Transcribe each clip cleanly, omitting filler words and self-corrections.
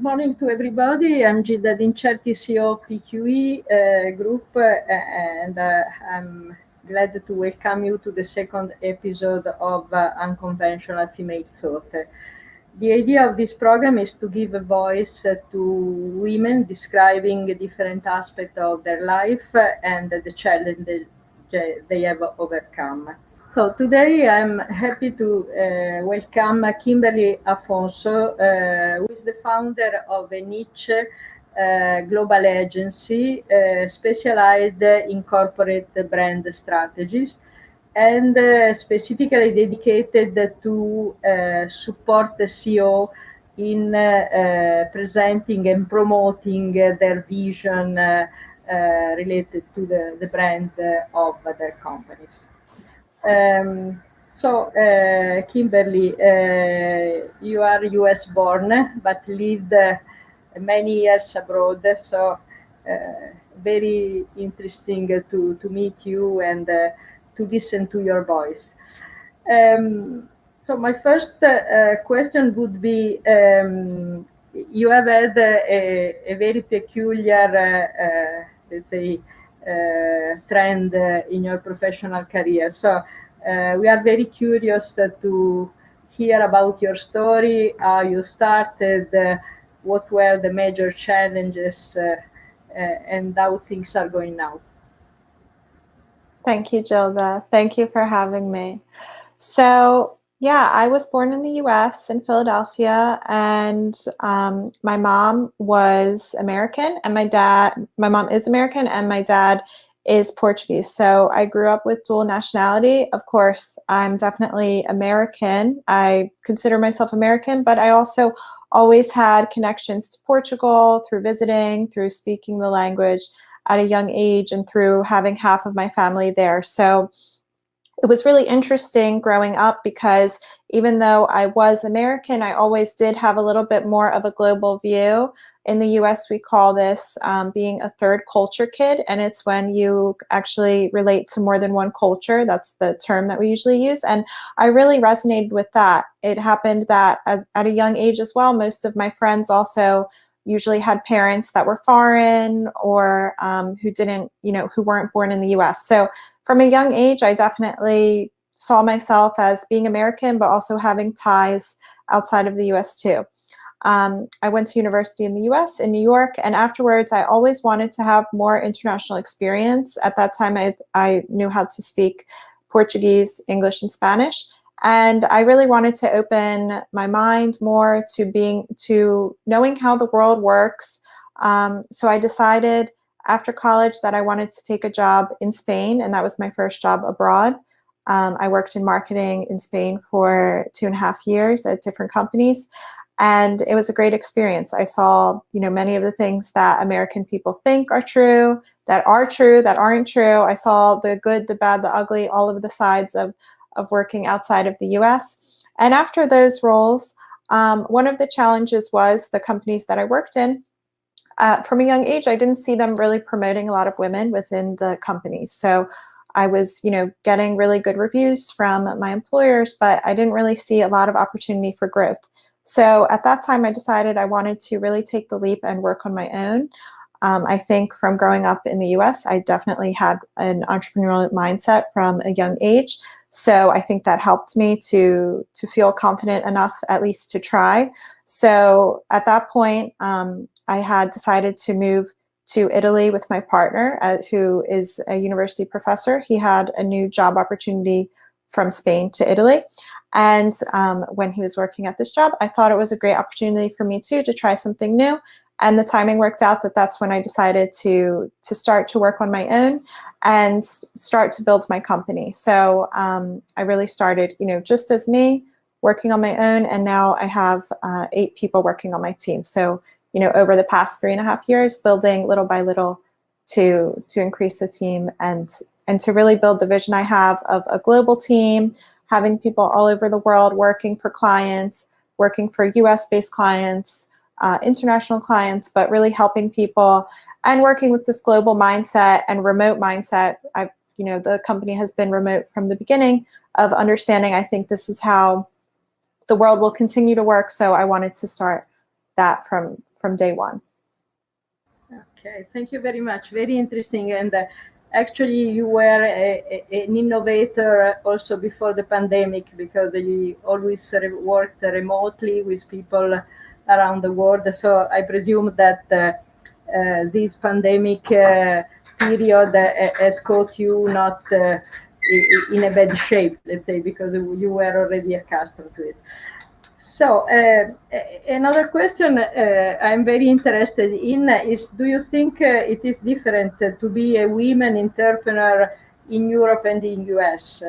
morning to everybody. I'm Gilda D'Incerti, CEO of PQE Group, and I'm glad to welcome you to the second episode of Unconventional Female Thought. The idea of this program is to give a voice to women describing different aspects of their life and the challenges they have overcome. So today I'm happy to welcome Kimberly Afonso, who is the founder of a niche global agency specialized in corporate brand strategies and specifically dedicated to support the CEO in presenting and promoting their vision related to the brand of their companies. Kimberly, you are US born, but lived many years abroad, so very interesting to meet you and to listen to your voice. So my first question would be, you have had a very peculiar, let's say, trend in your professional career. So we are very curious to hear about your story, how you started, what were the major challenges, and how things are going now. Thank you, Gilda. Thank you for having me. So, yeah, I was born in the US in Philadelphia, and my mom was American, and my mom is American, and my dad is Portuguese. So I grew up with dual nationality. Of course, I'm definitely American. I consider myself American, but I also always had connections to Portugal through visiting, through speaking the language at a young age, and through having half of my family there. So it was really interesting growing up because even though I was American, I always did have a little bit more of a global view. In the US, we call this being a third culture kid, and it's when you actually relate to more than one culture. That's the term that we usually use, and I really resonated with that. It happened that at a young age as well, most of my friends also usually had parents that were foreign or who weren't born in the US. So from a young age, I definitely saw myself as being American, but also having ties outside of the US too. I went to university in the US, in New York, and afterwards I always wanted to have more international experience. At that time, I knew how to speak Portuguese, English, and Spanish. And I really wanted to open my mind more to knowing how the world works. So I decided after college that I wanted to take a job in Spain, and that was my first job abroad. I worked in marketing in Spain for 2.5 years at different companies, and it was a great experience. I saw, many of the things that American people think are true, that aren't true. I saw the good, the bad, the ugly, all of the sides of working outside of the US. And after those roles, one of the challenges was the companies that I worked in. From a young age, I didn't see them really promoting a lot of women within the companies. So I was, getting really good reviews from my employers, but I didn't really see a lot of opportunity for growth. So at that time, I decided I wanted to really take the leap and work on my own. I think from growing up in the US, I definitely had an entrepreneurial mindset from a young age. So I think that helped me to feel confident enough, at least to try. So at that point, I had decided to move to Italy with my partner, who is a university professor. He had a new job opportunity from Spain to Italy. And when he was working at this job, I thought it was a great opportunity for me too to try something new. And the timing worked out that's when I decided to start to work on my own and start to build my company. So I really started, just as me, working on my own, and now I have 8 people working on my team. So, over the past 3.5 years, building little by little to increase the team and to really build the vision I have of a global team, having people all over the world working for clients, working for US-based clients, international clients, but really helping people and working with this global mindset and remote mindset. The company has been remote from the beginning of understanding. I think this is how the world will continue to work. So I wanted to start that from from day one. Okay, thank you very much. Very interesting. And actually, you were an innovator also before the pandemic, because you always worked remotely with people around the world. So I presume that this pandemic period has caught you not in a bad shape, let's say, because you were already accustomed to it. So another question I'm very interested in is, do you think it is different to be a women entrepreneur in Europe and in US?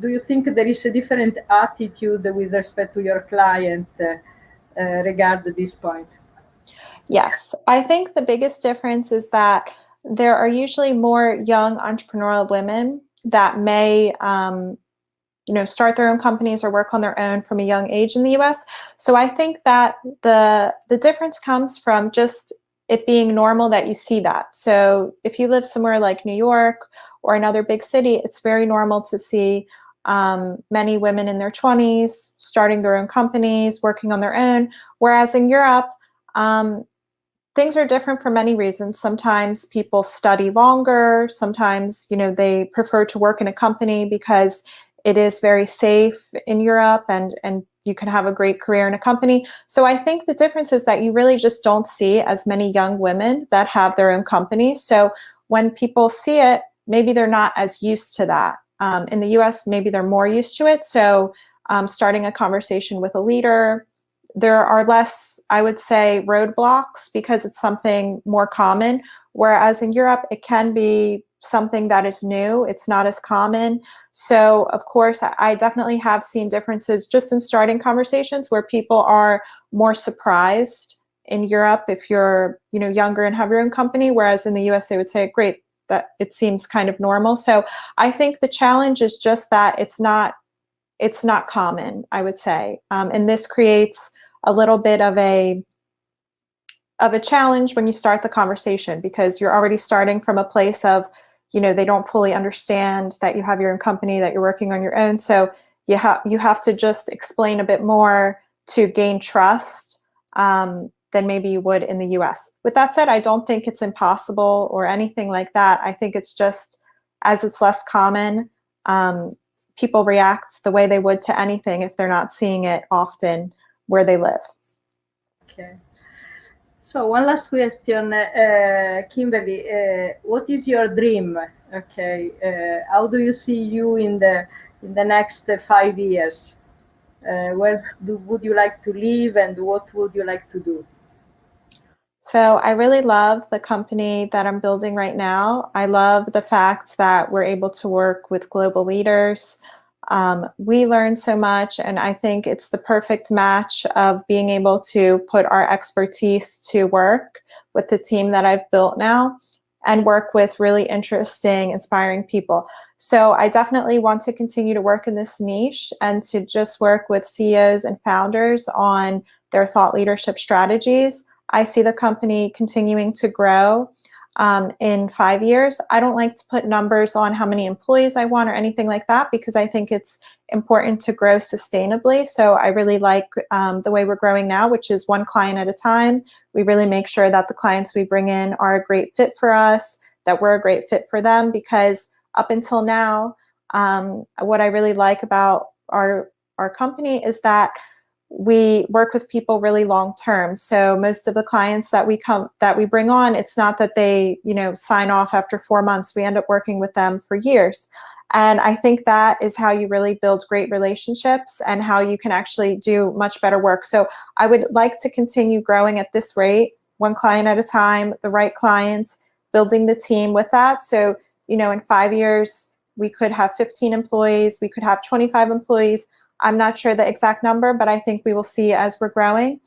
Do you think there is a different attitude with respect to your client regards this point? Yes, I think the biggest difference is that there are usually more young entrepreneurial women that may start their own companies or work on their own from a young age in the US. So I think that the difference comes from just it being normal that you see that. So if you live somewhere like New York or another big city, it's very normal to see many women in their 20s starting their own companies, working on their own. Whereas in Europe, things are different for many reasons. Sometimes people study longer. Sometimes, they prefer to work in a company because it is very safe in Europe, and you can have a great career in a company. So I think the difference is that you really just don't see as many young women that have their own companies. So when people see it, maybe they're not as used to that. In the US, maybe they're more used to it. So starting a conversation with a leader, there are less, I would say, roadblocks because it's something more common. Whereas in Europe, it can be something that is new. It's not as common. So, of course, I definitely have seen differences just in starting conversations where people are more surprised in Europe if you're, younger and have your own company, whereas in the US, they would say, great, that it seems kind of normal. So I think the challenge is just that it's not common, I would say. And this creates a little bit of a challenge when you start the conversation, because you're already starting from a place of, they don't fully understand that you have your own company, that you're working on your own. So you have to just explain a bit more to gain trust than maybe you would in the US. With that said, I don't think it's impossible or anything like that. I think it's just, as it's less common, people react the way they would to anything if they're not seeing it often where they live. Okay. So one last question, Kimberly, what is your dream? Okay, how do you see you in the next 5 years? Where would you like to live, and what would you like to do? So I really love the company that I'm building right now. I love the fact that we're able to work with global leaders. We learn so much, and I think it's the perfect match of being able to put our expertise to work with the team that I've built now and work with really interesting, inspiring people. So I definitely want to continue to work in this niche and to just work with CEOs and founders on their thought leadership strategies. I see the company continuing to grow in 5 years. I don't like to put numbers on how many employees I want or anything like that, because I think it's important to grow sustainably. So I really like the way we're growing now, which is one client at a time. We really make sure that the clients we bring in are a great fit for us, that we're a great fit for them, because up until now, what I really like about our company is that we work with people really long term. So most of the clients that we bring on, it's not that they, sign off after 4 months. We end up working with them for years. And I think that is how you really build great relationships and how you can actually do much better work. So I would like to continue growing at this rate, one client at a time, the right clients, building the team with that. So, in 5 years, we could have 15 employees, we could have 25 employees. I'm not sure the exact number, but I think we will see as we're growing.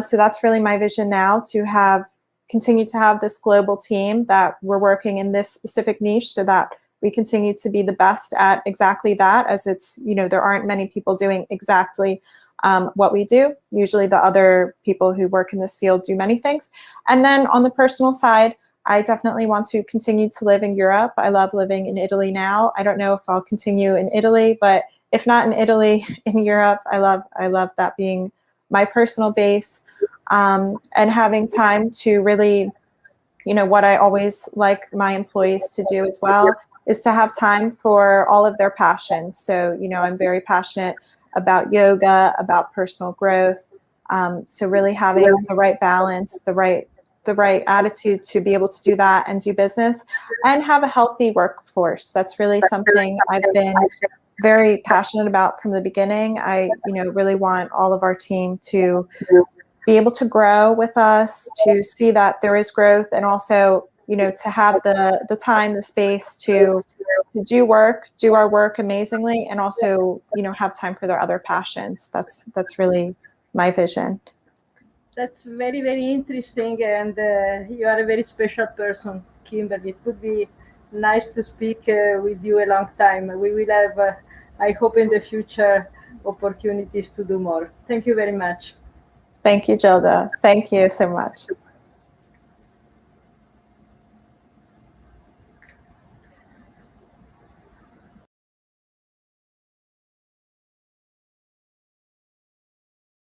So that's really my vision now, to continue to have this global team that we're working in this specific niche, so that we continue to be the best at exactly that, as it's, there aren't many people doing exactly what we do. Usually the other people who work in this field do many things. And then on the personal side, I definitely want to continue to live in Europe. I love living in Italy now. I don't know if I'll continue in Italy, but if not in Italy, in Europe, I love that being my personal base. and having time to really, what I always like my employees to do as well is to have time for all of their passions. So, I'm very passionate about yoga, about personal growth. So really having the right balance, the right attitude to be able to do that and do business and have a healthy workforce. That's really something I've been very passionate about from the beginning. I, really want all of our team to be able to grow with us, to see that there is growth, and also, to have the time, the space to do our work amazingly, and also, have time for their other passions. That's really my vision. That's very, very interesting, and you are a very special person, Kimberly. It would be nice to speak with you a long time. We will have, I hope in the future, opportunities to do more. Thank you very much. Thank you, Gilda. Thank you so much.